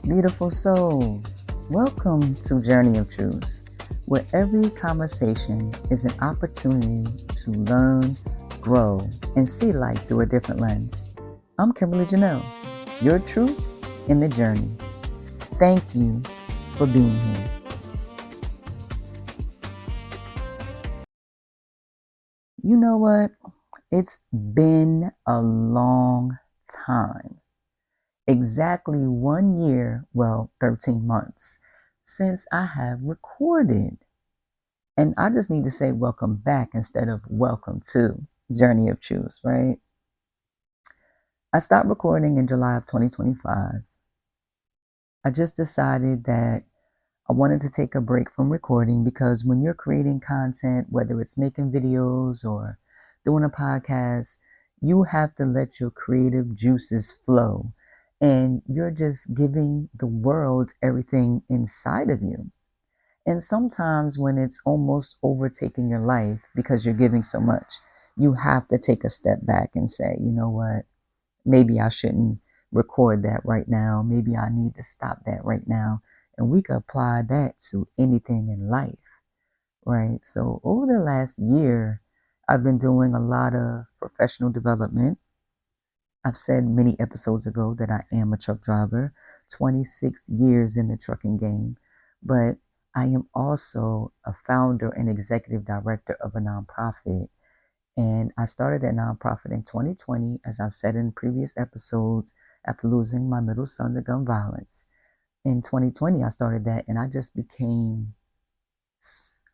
Beautiful souls, welcome to Journey of Truth, where every conversation is an opportunity to learn, grow, and see life through a different lens. I'm Kimberly Janelle, your truth in the journey. Thank you for being here. You know what? It's been a long time. Exactly 1 year, 13 months, since I have recorded. And I just need to say welcome back instead of welcome to Journey of Truth, right? I stopped recording in July of 2025. I just decided that I wanted to take a break from recording because when you're creating content, whether it's making videos or doing a podcast, you have to let your creative juices flow. And you're just giving the world everything inside of you. And sometimes when it's almost overtaking your life because you're giving so much, you have to take a step back and say, you know what, maybe I shouldn't record that right now. Maybe I need to stop that right now. And we could apply that to anything in life, right? So over the last year, I've been doing a lot of professional development. I've said many episodes ago that I am a truck driver, 26 years in the trucking game, but I am also a founder and executive director of a nonprofit. And I started that nonprofit in 2020, as I've said in previous episodes, after losing my middle son to gun violence. In 2020, I started that, and I just became,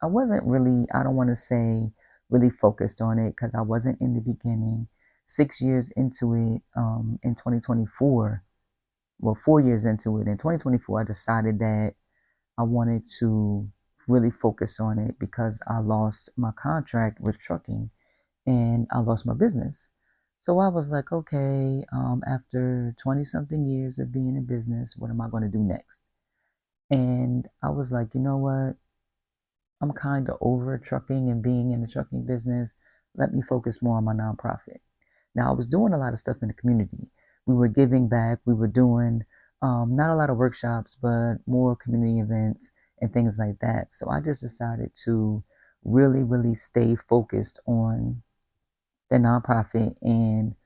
I wasn't really, I don't want to say really focused on it because I wasn't in the beginning. 6 years into it, in 2024, 4 years into it, in 2024, I decided that I wanted to really focus on it because I lost my contract with trucking and I lost my business. So I was like, okay, after 20 something years of being in business, what am I going to do next? And I was like, you know what? I'm kind of over trucking and being in the trucking business. Let me focus more on my nonprofit. Now, I was doing a lot of stuff in the community. We were giving back. We were doing not a lot of workshops, but more community events and things like that. So I just decided to really, really stay focused on the nonprofit and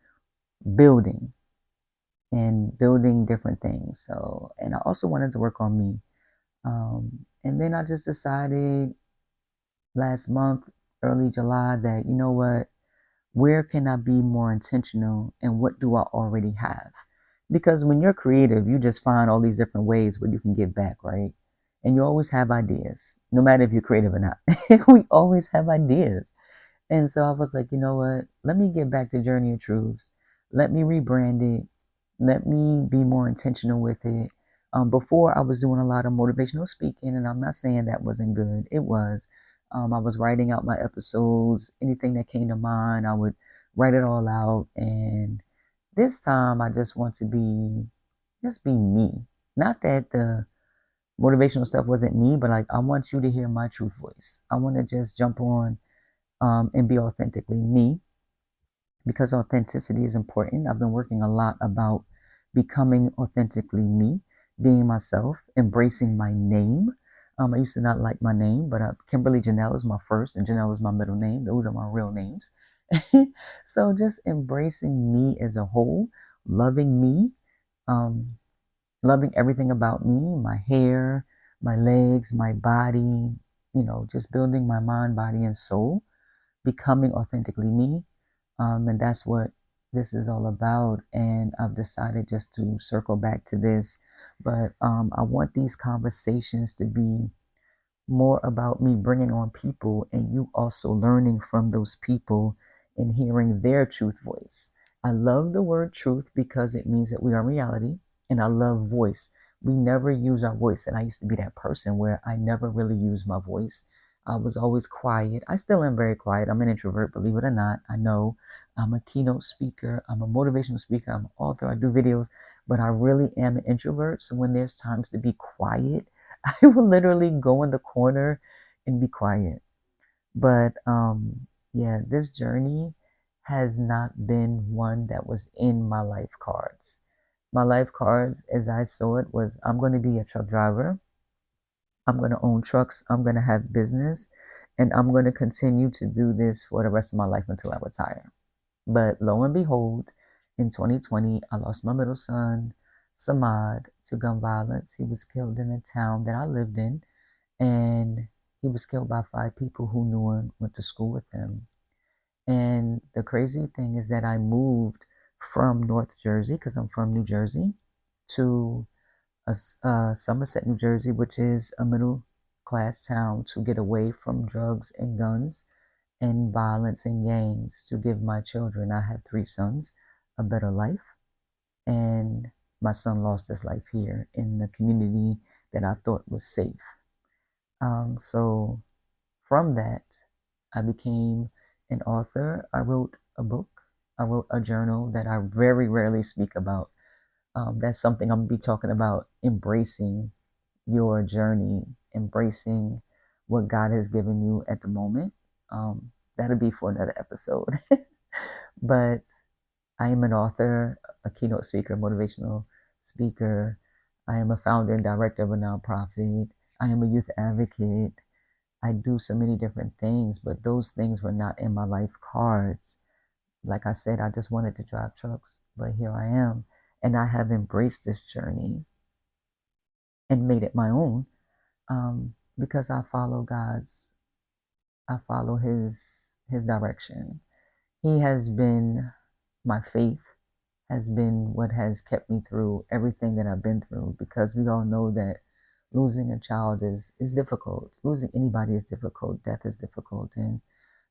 building building different things. So, and I also wanted to work on me. And then I just decided last month, early July, that, you know what, where can I be more intentional and what do I already have? Because when you're creative, you just find all these different ways where you can give back, right? And you always have ideas, no matter if you're creative or not. We always have ideas. And so I was like, you know what? Let me get back to Journey of Truths. Let me rebrand it. Let me be more intentional with it. Before I was doing a lot of motivational speaking, and I'm not saying that wasn't good. It was. I was writing out my episodes, anything that came to mind, I would write it all out. And this time, I just want to just be me. Not that the motivational stuff wasn't me, but like I want you to hear my true voice. I want to just jump on and be authentically me because authenticity is important. I've been working a lot about becoming authentically me, being myself, embracing my name. I used to not like my name, but Kimberly Janelle is my first, and Janelle is my middle name. Those are my real names. So just embracing me as a whole, loving me, um, loving everything about me, my hair, my legs, my body, just building my mind, body, and soul, becoming authentically me. And that's what this is all about. And I've decided just to circle back to this. But I want these conversations to be more about me bringing on people and you also learning from those people and hearing their truth voice. I love the word truth because it means that we are reality. And I love voice. We never use our voice. And I used to be that person where I never really used my voice. I was always quiet. I still am very quiet. I'm an introvert, believe it or not. I know I'm a keynote speaker. I'm a motivational speaker. I'm an author. I do videos, but I really am an introvert. So when there's times to be quiet, I will literally go in the corner and be quiet. But yeah, this journey has not been one that was in my life cards. My life cards, as I saw it, was I'm going to be a truck driver. I'm going to own trucks. I'm going to have business. And I'm going to continue to do this for the rest of my life until I retire. But lo and behold, in 2020, I lost my middle son, Samad, to gun violence. He was killed in a town that I lived in. And he was killed by 5 people who knew him, went to school with him. And the crazy thing is that I moved from North Jersey, because I'm from New Jersey, to Somerset, New Jersey, which is a middle class town, to get away from drugs and guns and violence and gangs, to give my children, I have 3 sons, a better life. And my son lost his life here in the community that I thought was safe. So from that, I became an author. I wrote a book. I wrote a journal that I very rarely speak about. That's something I'm going to be talking about: embracing your journey, embracing what God has given you at the moment. That'll be for another episode. But I am an author, a keynote speaker, motivational speaker. I am a founder and director of a nonprofit. I am a youth advocate. I do so many different things, but those things were not in my life cards. Like I said, I just wanted to drive trucks, but here I am. And I have embraced this journey and made it my own, because I follow his direction. He has been, my faith has been what has kept me through everything that I've been through, because we all know that losing a child is difficult. Losing anybody is difficult. Death is difficult. And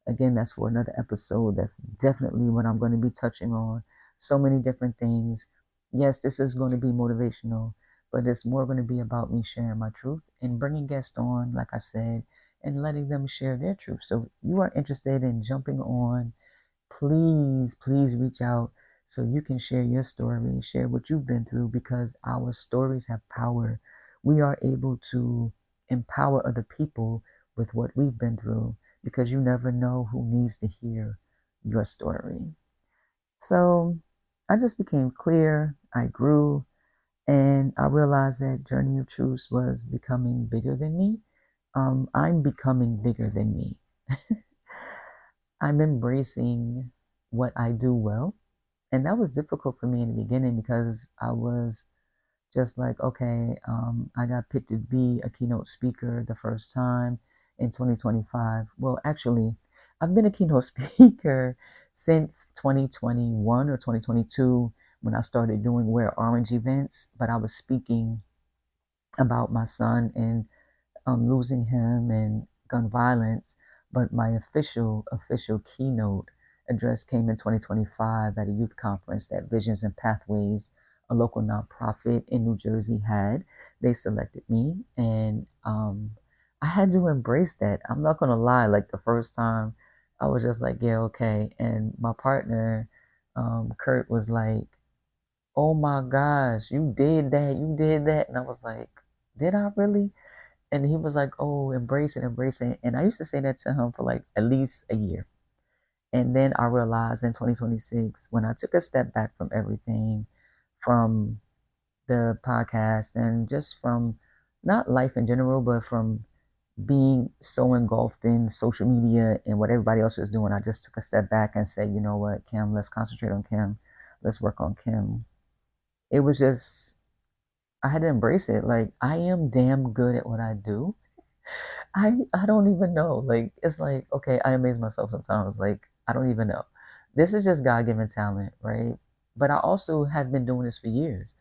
again, that's for another episode. That's definitely what I'm going to be touching on. So many different things. Yes, this is going to be motivational, but it's more going to be about me sharing my truth and bringing guests on, like I said, and letting them share their truth. So if you are interested in jumping on, please, please reach out so you can share your story, share what you've been through, because our stories have power. We are able to empower other people with what we've been through, because you never know who needs to hear your story. So I just became clear, I grew, and I realized that Journey of Truth was becoming bigger than me. I'm becoming bigger than me. I'm embracing what I do well. And that was difficult for me in the beginning, because I was just like, okay, I got picked to be a keynote speaker the first time in 2025. Well, actually, I've been a keynote speaker since 2021 or 2022, when I started doing Wear Orange events, but I was speaking about my son and losing him and gun violence. But my official keynote address came in 2025 at a youth conference that Visions and Pathways, a local nonprofit in New Jersey, had. They selected me, and I had to embrace that. I'm not gonna lie. Like the first time, I was just like, yeah, okay. And my partner, Kurt, was like, "Oh my gosh, you did that," and I was like, "Did I really?" And he was like, "Oh, embrace it, embrace it." And I used to say that to him for like at least a year. And then I realized in 2026, when I took a step back from everything, from the podcast and just from not life in general, but from being so engulfed in social media and what everybody else is doing, I just took a step back and said, you know what, Kim, let's concentrate on Kim. Let's work on Kim. It was just, I had to embrace it. Like, I am damn good at what I do. I don't even know. Like, it's like, okay, I amaze myself sometimes. Like, I don't even know. This is just God given talent, right? But I also have been doing this for years.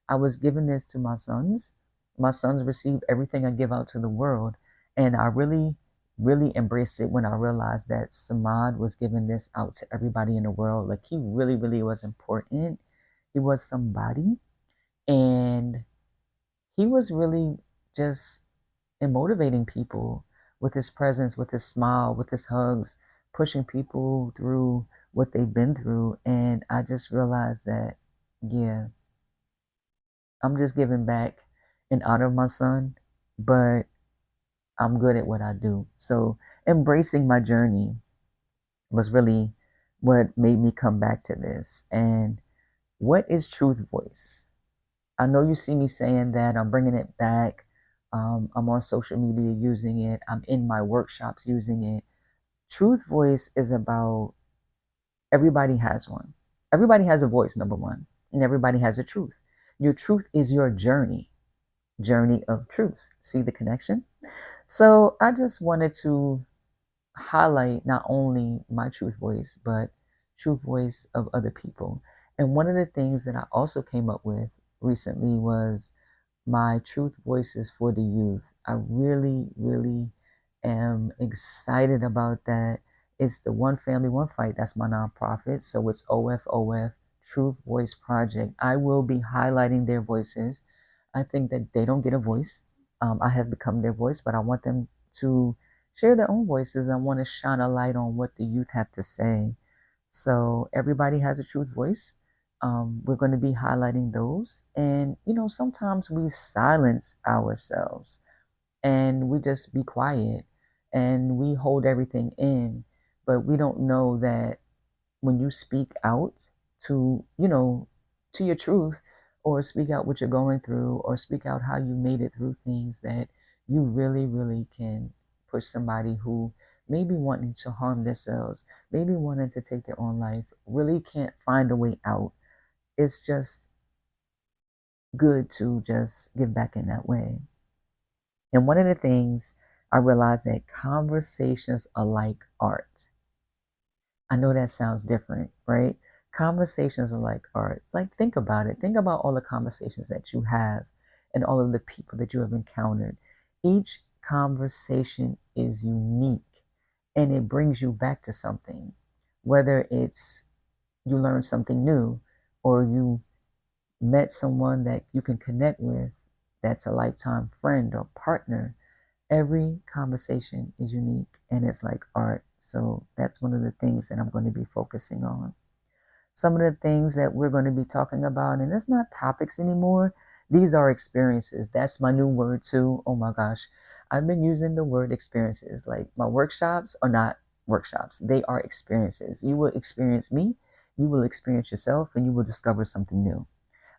I was giving this to my sons. My sons receive everything I give out to the world. And I really, really embraced it when I realized that Samad was giving this out to everybody in the world. Like, he really, really was important. He was somebody. And he was really just and motivating people with his presence, with his smile, with his hugs, pushing people through what they've been through. And I just realized that, yeah, I'm just giving back in honor of my son, but I'm good at what I do. So embracing my journey was really what made me come back to this. And what is Truth Voice? I know you see me saying that. I'm bringing it back. I'm on social media using it. I'm in my workshops using it. Truth Voice is about everybody has one. Everybody has a voice, number one, and everybody has a truth. Your truth is your journey of truth. See the connection? So I just wanted to highlight not only my truth voice, but truth voice of other people. And one of the things that I also came up with recently was my truth voices for the youth. I really, really am excited about that. It's the One Family, One Fight. That's my nonprofit. So it's OFOF, Truth Voice Project. I will be highlighting their voices. I think that they don't get a voice. I have become their voice, but I want them to share their own voices. I want to shine a light on what the youth have to say. So everybody has a truth voice. We're going to be highlighting those. And, sometimes we silence ourselves and we just be quiet and we hold everything in. But we don't know that when you speak out to, to your truth, or speak out what you're going through, or speak out how you made it through things, that you really, really can push somebody who maybe wanting to harm themselves, maybe wanting to take their own life, really can't find a way out. It's just good to just give back in that way. And one of the things I realized that conversations are like art. I know that sounds different, right? Conversations are like art. Like, think about it. Think about all the conversations that you have and all of the people that you have encountered. Each conversation is unique and it brings you back to something, whether it's you learn something new or you met someone that you can connect with that's a lifetime friend or partner. Every conversation is unique and it's like art. So that's one of the things that I'm going to be focusing on. Some of the things that we're going to be talking about, and it's not topics anymore, these are experiences. That's my new word too. Oh my gosh. I've been using the word experiences. Like, my workshops are not workshops, they are experiences. You will experience me, you will experience yourself, and you will discover something new.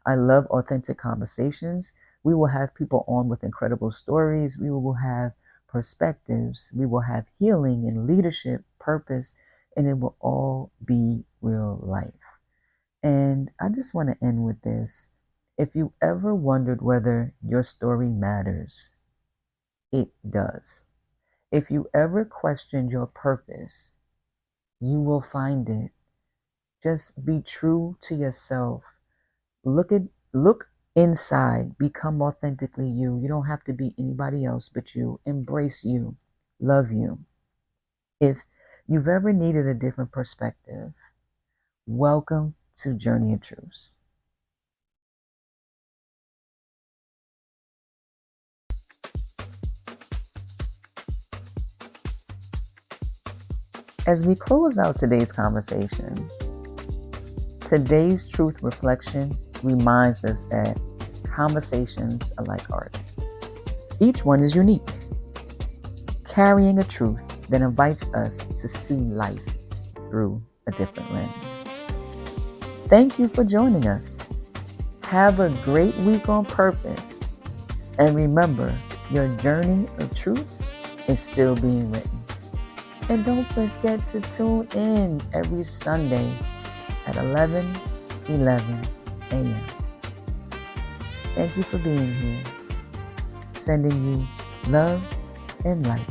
I love authentic conversations. We will have people on with incredible stories. We will have perspectives. We will have healing and leadership, purpose, and it will all be real life. And I just want to end with this. If you ever wondered whether your story matters, it does. If you ever questioned your purpose, you will find it. Just be true to yourself. Look inside. Become authentically you. You don't have to be anybody else but you. Embrace you. Love you. If you've ever needed a different perspective, welcome to Journey of Truth. As we close out today's conversation, today's truth reflection reminds us that conversations are like art. Each one is unique, carrying a truth that invites us to see life through a different lens. Thank you for joining us. Have a great week on purpose. And remember, your journey of truth is still being written. And don't forget to tune in every Sunday at 11:11 a.m. Thank you for being here. Sending you love and light.